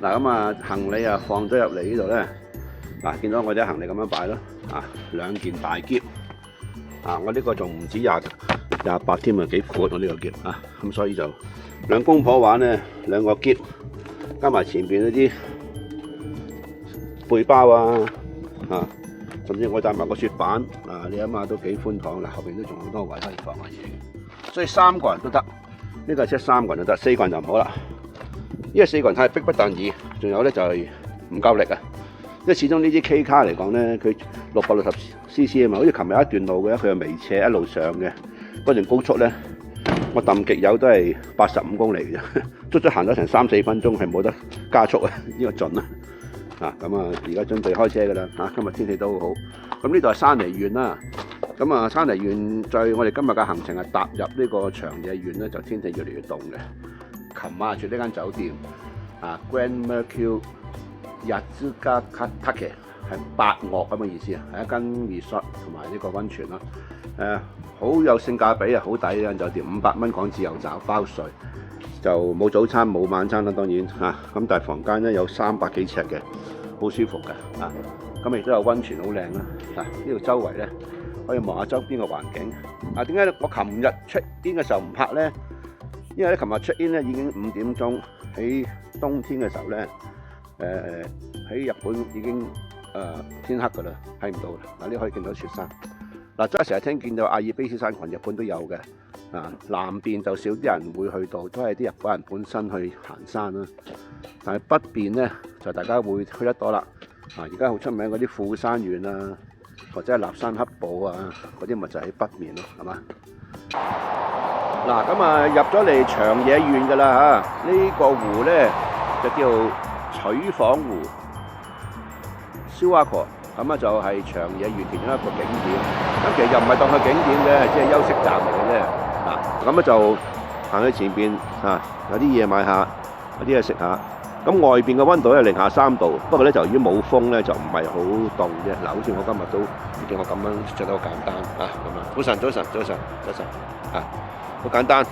嗱咁啊，行李啊放咗入嚟呢度咧，嗱見到我啲行李咁樣擺咯，兩件大篋，我呢個仲唔止28添啊，幾闊我呢個篋咁所以就兩公婆玩咧，兩個篋，加埋前邊嗰啲背包甚至我帶埋個雪板你諗下都幾寬敞，後邊都仲好多位可以放下嘢，所以3個人都得，呢個車3個人都得，4個人就唔好啦。因為4個人太逼不但止，仲有咧就係唔夠力啊！因為始終呢啲 K 卡嚟講咧，佢660cc 啊嘛，好似琴日一段路嘅，佢係微斜一路上嘅，嗰段高速咧，我揼極有都係85公里嘅啫，足足行咗成3-4分鐘，係冇得加速啊！呢個盡啦咁啊，而家準備開車㗎啦今日天氣都好好，咁呢度係山梨縣啦，咁啊山梨縣在我哋今日嘅行程係踏入呢個長野縣咧，就天氣越嚟越凍嘅。琴晚住呢間酒店Grand Mercure Yatsugatake 係8樂咁嘅意思係一間 resort 同埋呢個溫泉啦，好有性價比好抵呢間酒店，500蚊港紙有找包稅，就冇早餐冇晚餐啦，當然咁但係房間咧有300幾尺嘅，好舒服嘅咁亦都有溫泉好靚啦，呢度周圍咧可以望下周邊嘅環境點解我琴日 check in 嘅時候唔拍咧？因為咧，琴日 check in 咧已經5點鐘，喺冬天嘅時候咧，喺日本已經天黑㗎啦，睇唔到啦。你可以見到雪山。真係成日聽見到阿爾卑斯山群，日本都有嘅。南邊就少啲人會去到，都係啲日本人本身去行山啦。但係北邊咧，就大家會去得多啦。而家好出名嗰啲富山縣或者係立山黑部嗰啲咪就喺北面咯，係嘛？咁入咗嚟長野縣㗎啦呢個湖咧就叫取訪湖 Suwako 咁就係長野縣其中一個景點。咁其實又唔係當佢景點嘅，只係休息站嚟嘅啫。咁就行去前邊有啲嘢買下，有啲嘢食下。咁外邊嘅溫度係零下3度，不過咧就由於冇風咧就唔係好凍啫。好似我今日都見我咁樣着得好簡單咁樣。早晨好簡單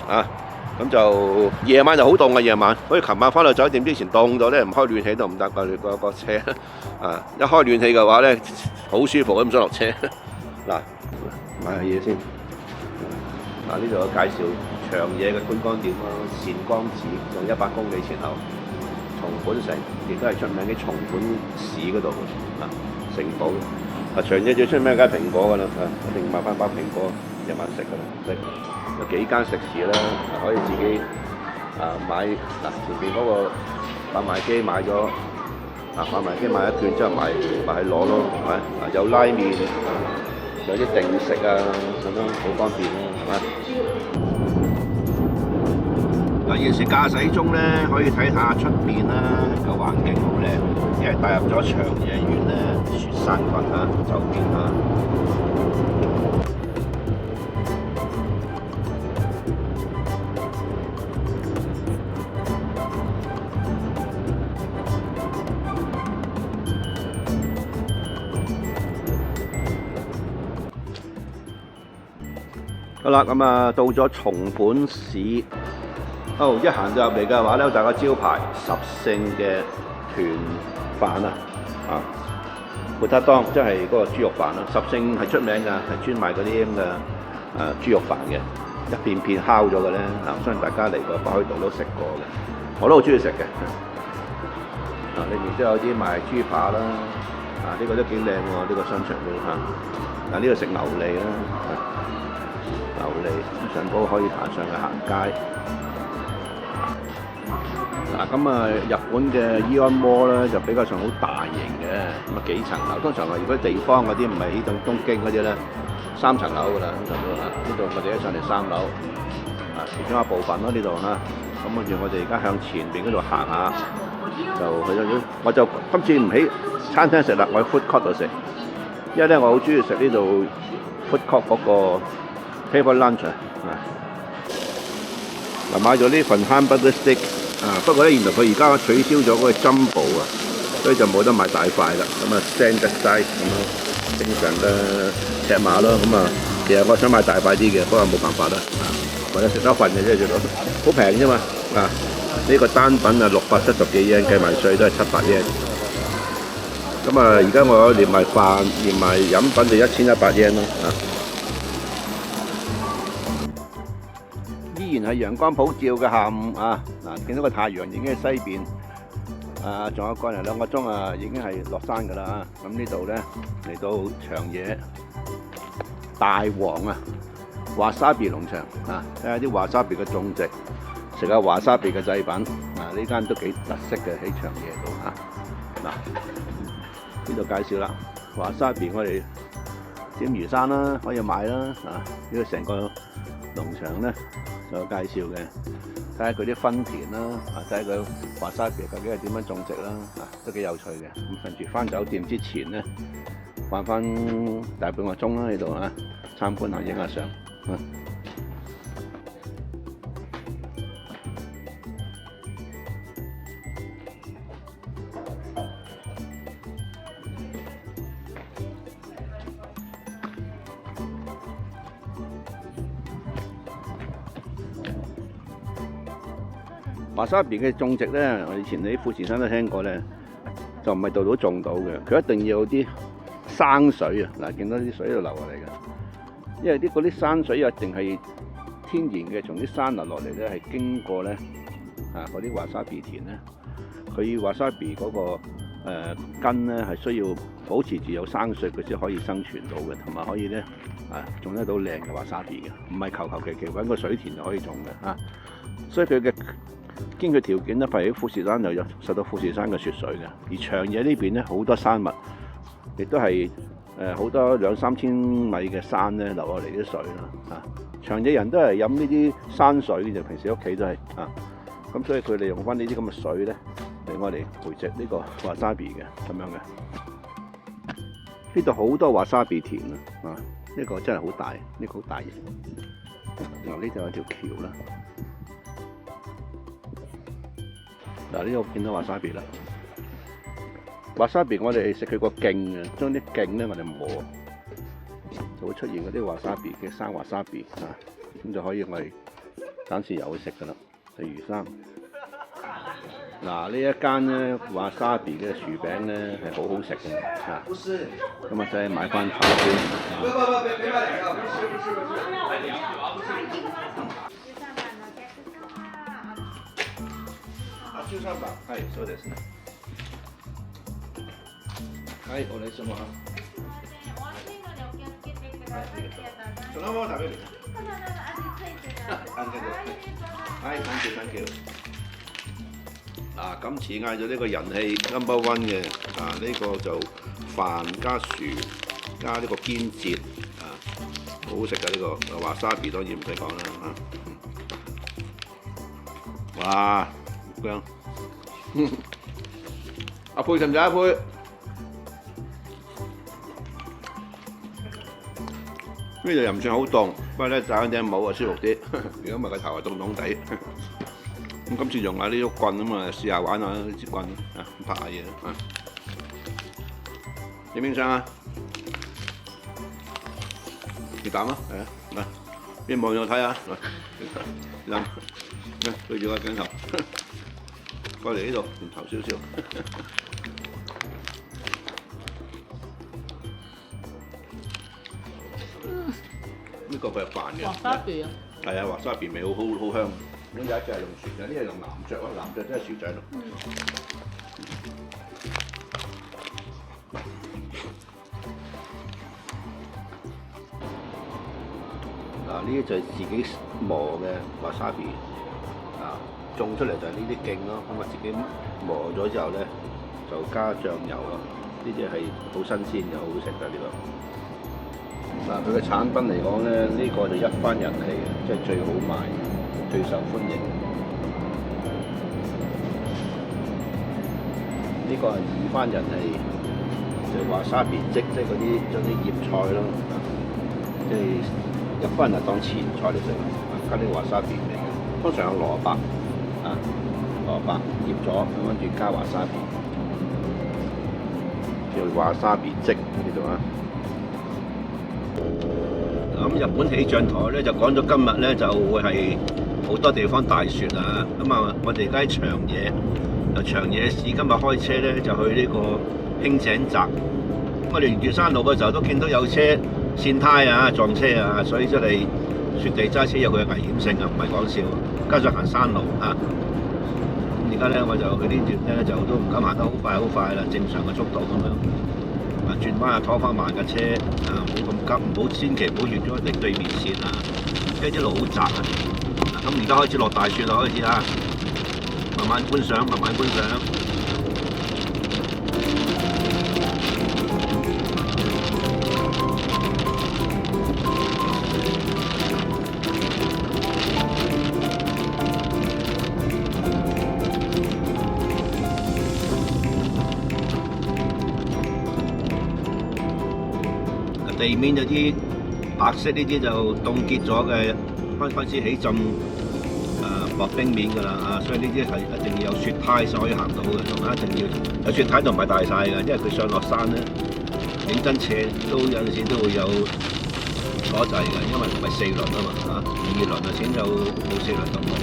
咁就夜晚就好凍嘅，夜晚好似琴晚翻到酒店之前凍到咧，唔開暖氣都唔得㗎，個車一開暖氣嘅話咧好舒服，都唔想落車。買下嘢先。呢度有介紹長野嘅觀光點善光寺，仲100公里前後。松本城亦都係出名嘅松本市嗰度城堡。長野最出名梗係蘋果㗎啦，一定買翻包蘋果夜晚食㗎啦。有幾間食肆啦，可以自己買前邊嗰個販賣機買咗販賣機買一券之後買去攞咯，係咪？有拉麵有啲定食咁樣好方便咯，係咪？現時駕駛中咧，可以睇下出邊啦，個環境好靚，因為踏入咗長野縣咧雪山群酒店好啦，咁到咗松本市，一行到入嚟嘅話咧，大個招牌十勝嘅豚飯活他當即係嗰個豬肉飯啦。十勝係出名㗎，係專賣嗰啲咁嘅豬肉飯嘅，一片片烤咗嘅咧。相信大家嚟過北海道都食過嘅，我都好中意食嘅。裏面都有啲賣豬扒啦，呢個都幾靚喎，呢個商場都呢度食牛脷啦。牛脷上高可以爬上去行街。日本嘅イオンモ咧就比較上好大型嘅，幾層樓。通常如果地方嗰啲唔係起到東京嗰啲咧，3層樓㗎啦，通常都呢度我哋一上嚟3樓，其中一部分咯呢度咁跟住我哋而家向前邊嗰度行下，就去咗。我就今次唔喺餐廳食啦，我喺 food court 度食，因為咧我好中意食呢度 food court 嗰個 table lunch 買咗呢份 hamburger steak 不過咧原來佢而家取消咗嗰個 jumbo 所以就冇得買大塊啦。standard size 咁樣正常嘅尺碼咯。其實我想買大塊啲嘅，不過冇辦法啦。或者食多份嘅啫，最多好平啫嘛呢個單品啊670幾yen，計埋稅都係700yen。咁啊，而家我連埋飯、連埋飲品就1100yen咯啊！依然係陽光普照嘅下午啊！嗱，見到個太陽已經喺西邊啊，仲有個零2個鐘啊，已經係落山㗎啦。咁呢度咧嚟到長野大王啊華沙比農場啊，睇下啲華沙比嘅種植，食下華沙比嘅製品啊，呢間都幾特色嘅喺長野度啊。嗱，呢度介紹啦，華沙比我哋點魚生啦，可以買啦啊！呢個成個農場咧就有介紹嘅，睇下佢啲分田啦，啊睇下佢華沙比究竟係點樣種植啦，啊都幾有趣嘅。咁趁住翻酒店之前咧，玩翻大半個鐘啦喺度啊，參觀下影下相。華沙比嘅種植咧，我以前喺富士山都聽過咧，就唔係度度種到嘅，佢一定要有啲生水啊！嗱，見到啲水喺度流落嚟嘅，因為嗰啲山水啊，定係天然嘅，從啲山流落嚟咧，係經過咧嗰啲華沙比田咧，佢華沙比嗰個根咧係需要保持住有生水，佢先可以生存到嘅，同埋可以咧種得到靚嘅華沙比嘅，唔係求求其其揾個水田就可以種嘅啊！所以佢嘅經濟條件咧，譬如喺富士山就有受到富士山嘅雪水嘅，而長野呢邊咧好多山脈，亦都係好多2、3千米嘅山咧流落嚟啲水啦啊！長野人都係飲呢啲山水嘅，平時屋企都係啊，咁所以佢哋用翻呢啲咁嘅水咧嚟我哋培植呢個華沙比嘅咁樣嘅。呢度好多華沙比田啊！呢個真係好大，呢個好大型。嗱，呢度有條橋啦。嗱，呢度見到華沙比啦。華沙比我哋食佢個莖啊，將啲莖咧我哋磨，就會出現嗰啲華沙比嘅生華沙比啊，咁就可以我哋暫時有食噶啦，食魚生。嗱，呢一間咧華沙比嘅薯餅咧係好好食嘅啊，咁啊真係買翻炒先。13番、はい、そうですね。はい、お願いします。そのまま食べる。はい、thank you。嗱，今次嗌咗呢個人氣 No.1 嘅呢個就飯加薯加呢個堅節好好食嘅呢個華沙比當然唔使講啦哇，香！阿佩食唔食阿佩？呢度又唔算好凍，不過咧戴緊頂帽啊舒服啲。如果唔係個頭係凍凍地。咁今次用下呢碌棍啊嘛，試下玩下呢支棍拍下嘢啊！影唔影相啊？你打啊？係啊，嚟邊望住我睇下，嚟，對住個鏡頭。過嚟呢度，轉頭少少。呢個佢係飯嘅。華沙比啊！係啊，華沙比味好香。咁有一隻係用薯仔，呢係用南雀咯，南雀即係薯仔咯。嗱，呢啲就係自己磨嘅華沙比。種出嚟就係呢啲莖咯，咁啊自己磨咗之後咧，就加醬油咯。呢啲係好新鮮嘅，好好食㗎呢個。嗱，佢嘅產品嚟講咧，呢個就一番人氣嘅，即係最好賣、最受歡迎。呢個係二番人氣，就係華沙比漬，即係嗰啲醃菜咯，即係一般人當前菜嚟食，加啲華沙比味嘅。通常有蘿蔔。蘿蔔醃咗，跟住加華沙比，叫華沙比漬呢度啊。咁日本氣象台咧就講咗今日咧就會係好多地方大雪啊！咁啊，我哋而家喺長野，由長野市今日開車咧就去呢個輕井澤。我哋沿住山路嘅時候都見到有車跣胎啊、撞車啊，所以真係雪地揸車有佢嘅危險性啊，唔係講笑。加上行山路啊，而家咧我就佢呢段咧就都唔敢行得好快啦，正常嘅速度咁樣。啊，轉彎啊，拖翻慢架車啊，唔好咁急，唔好千祈唔好越咗你對面線啊，因為啲路好窄啊。咁而家開始落大雪啦，開始啊，慢慢觀賞，慢慢觀賞。地面有啲白色呢啲就凍結咗嘅，開始起浸薄冰面㗎啦啊！所以呢啲係一定要有雪胎先可以行到嘅，同埋一定要有雪胎就唔係大晒嘅，因為佢上落山咧認真斜都有陣時都會有阻滯嘅，因為唔係4輪啊嘛嚇，2輪啊先有冇4輪咁好。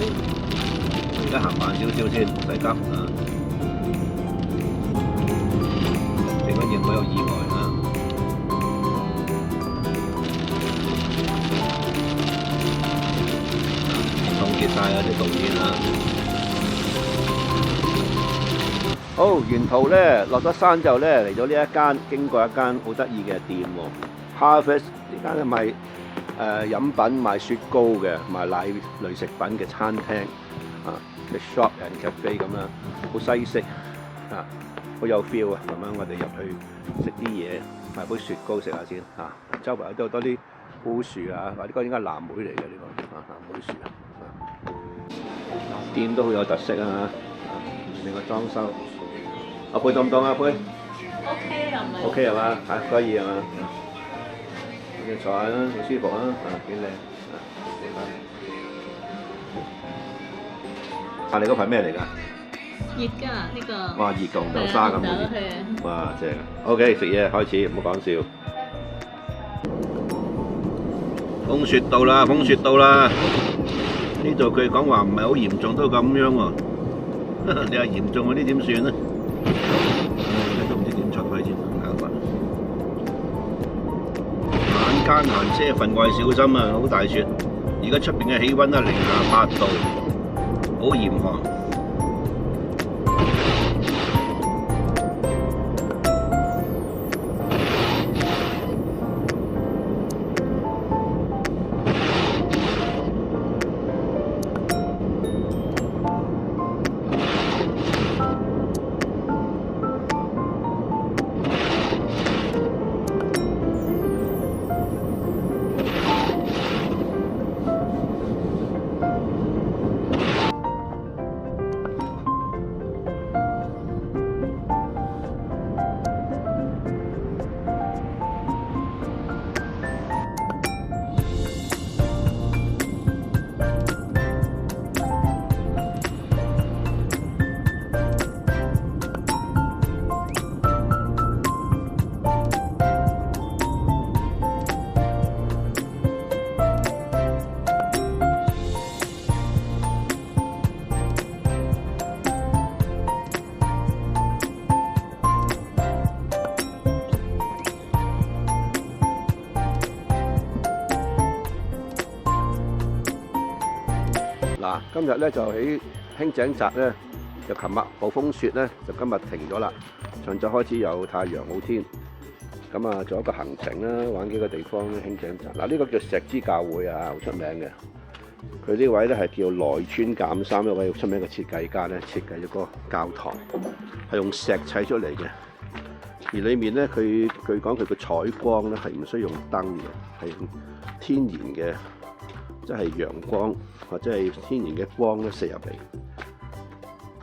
而家行慢少少先，唔使急啊！最緊要唔好有意外啊！凍結晒嗰啲路面啦。好，沿途咧落咗山之後咧，嚟咗呢一間，經過一間好得意嘅店喎。Harvest 呢間係賣飲品、賣雪糕嘅，賣奶類食品嘅餐廳啊嘅 shop and cafe 咁樣，好西式啊，好有 feel 啊！咁樣我哋入去食啲嘢，買杯雪糕食下先嚇。周圍都好多啲烏樹啊，或者應該係藍莓嚟嘅呢個藍莓樹啊。店都好有特色啊！另外裝修，阿佩凍唔凍啊？佩 OK 係咪 ？OK 係嘛？嚇可以係嘛？你坐下啦，好舒服啊！啊幾靚啊！你嗰排咩嚟㗎？熱㗎呢個。哇！熱紅豆沙咁熱。哇！正啊！OK 食嘢開始，唔好講笑。風雪到啦！風雪到啦！呢度佢講話唔係好嚴重都咁樣喎，你話嚴重嗰啲點算咧？而家都唔知點出去先，搞法。晚間行車分外小心啊！好大雪，而家出邊嘅氣温咧零下8度，好嚴寒。嗱，今日咧就喺輕井澤咧，就琴日暴風雪咧，就今日停咗啦。上晝開始有太陽好天，咁啊做一個行程啦，玩幾個地方咧。輕井澤嗱，呢個叫石之教會啊，好出名嘅。佢呢位咧係叫內村鑑三一位好出名嘅設計家咧，設計咗個教堂，係用石砌出嚟嘅。而裡面咧，佢據講佢個採光咧係唔需要用燈嘅，係用天然嘅。即係陽光或者係天然嘅光咧射入嚟，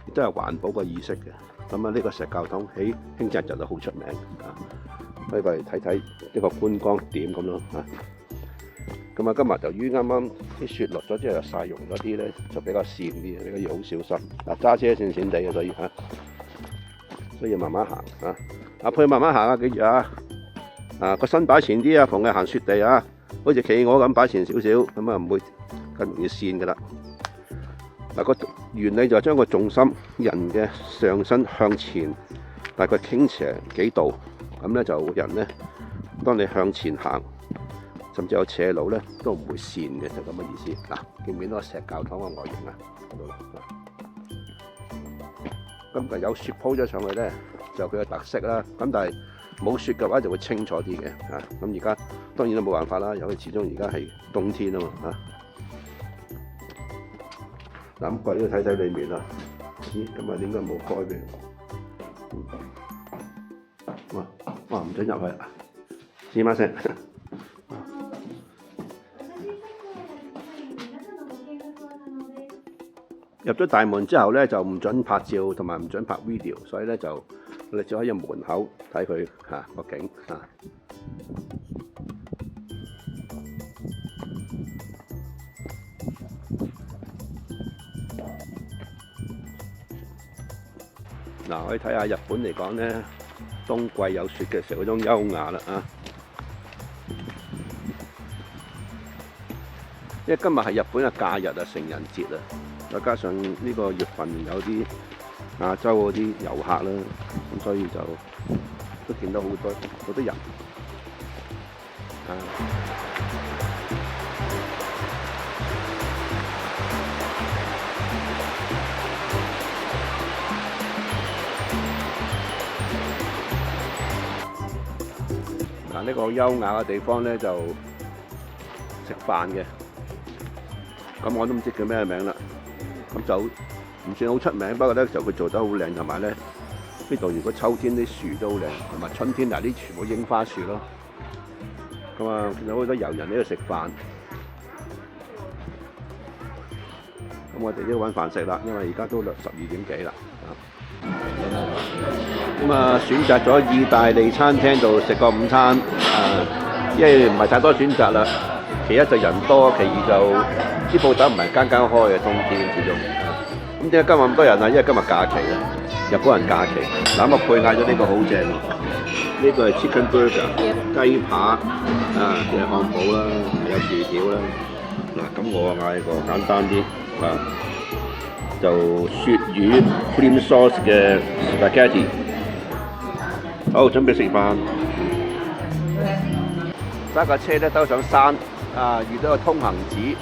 亦都係環保個意識嘅。咁啊，呢個石教堂喺輕井澤就好出名啊，可以過嚟睇睇一個觀光點咁咯啊。咁啊，今日由於啱啱啲雪落咗之後又曬溶咗啲咧，就比較跣啲，比較要好小心。嗱，揸車跣跣地嘅，所以嚇，所以要慢慢行啊。阿佩慢慢行啊，記住啊，啊個身擺前啲啊，逢係行雪地啊。好似企鵝咁擺前少少，咁啊唔會咁容易跣噶啦。嗱，個原理就係將個重心人嘅上身向前，大概傾斜幾度，咁咧就人咧，當你向前行，甚至有斜路咧，都唔會跣嘅，就咁嘅意思。嗱，見唔見到個石教堂嘅外形啊？咁就有雪鋪咗上去咧，就佢嘅特色啦。咁但係冇雪嘅話就會清楚啲嘅嚇。咁而家當然都冇辦法啦，因為始終而家係冬天啊嘛嚇。嗱，咁過嚟呢度睇睇裏面啦。咦，今日點解冇開嘅？哇，唔准入去啊！すいません。入咗大門之後咧，就唔准拍照同埋唔准拍 video， 所以咧就我哋只可以門口睇佢個景嚇。嗱，可以睇下日本嚟講咧，冬季有雪嘅時候嗰種優雅啦啊！因為今日係日本嘅假日啊，成人節啊，再加上呢個月份有啲亞洲嗰啲遊客啦，咁所以就都見到好多人啊。嗱，呢個優雅嘅地方咧就食飯嘅，咁我都唔知叫咩名啦。咁就唔算好出名，不過咧就佢做得好靚，同埋咧呢度如果秋天啲樹都好靚，同埋春天嗱啲全部櫻花樹咯。咁啊，見到好多遊人喺度食飯。咁我哋都要揾飯食啦，因為而家都12點幾啦。咁啊，選擇咗意大利餐廳度食個午餐，因為唔係太多選擇啦。其一就人多，其二就啲鋪頭唔係間間開嘅，冬天始終。咁點解今日咁多人啊？因為今日假期啊，日本人假期。嗱，咁啊配嗌咗呢個好正喎，呢個係 chicken burger 雞扒嘅漢堡啦，有薯條啦。嗱，咁我嗌個簡單啲就鱈魚 cream sauce 嘅 spaghetti。好，準備食飯。揸架車咧兜上山，遇到個通行紙，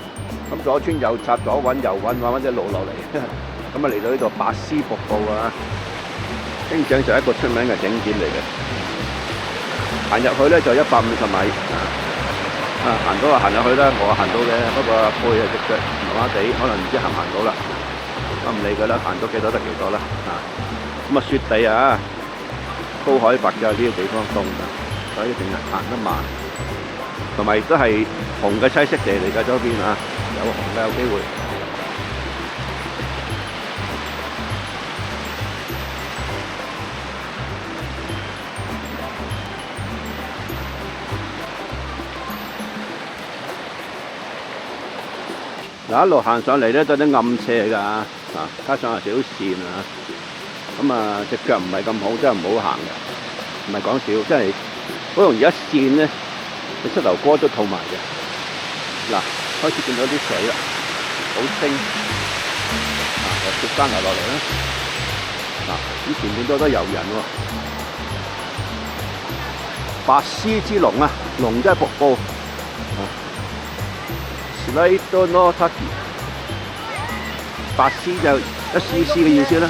咁左穿右插，左揾右揾，揾隻路落嚟。咁啊嚟到呢度白絲瀑布啊，經井就係一個出名嘅景點嚟嘅。行入去咧就150米，行到就行入去啦，我行到嘅，不過背啊隻腳麻麻地，可能唔知行唔行到啦。我唔理佢啦，行到幾多得幾多啦。咁啊雪地啊，高海拔嘅呢個地方凍㗎，所以一定係行得慢。同埋亦都係熊嘅棲息地嚟㗎，周邊有熊嘅有機會。嗱，一路行上嚟咧都有啲暗斜㗎，加上有少少線咁隻腳唔係咁好，真係唔好行嘅，唔係講笑，真係好容易一線咧，你膝頭哥都痛埋嘅。嗱，開始見到啲水啦，好清，又雪山流落嚟啦。咁前面都多遊人喎，白絲之龍啊，龍即係瀑布。Slide no Taki， 白絲就一絲絲嘅意思啦，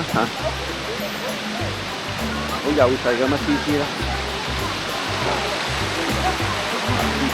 好幼細咁一絲絲啦，絲絲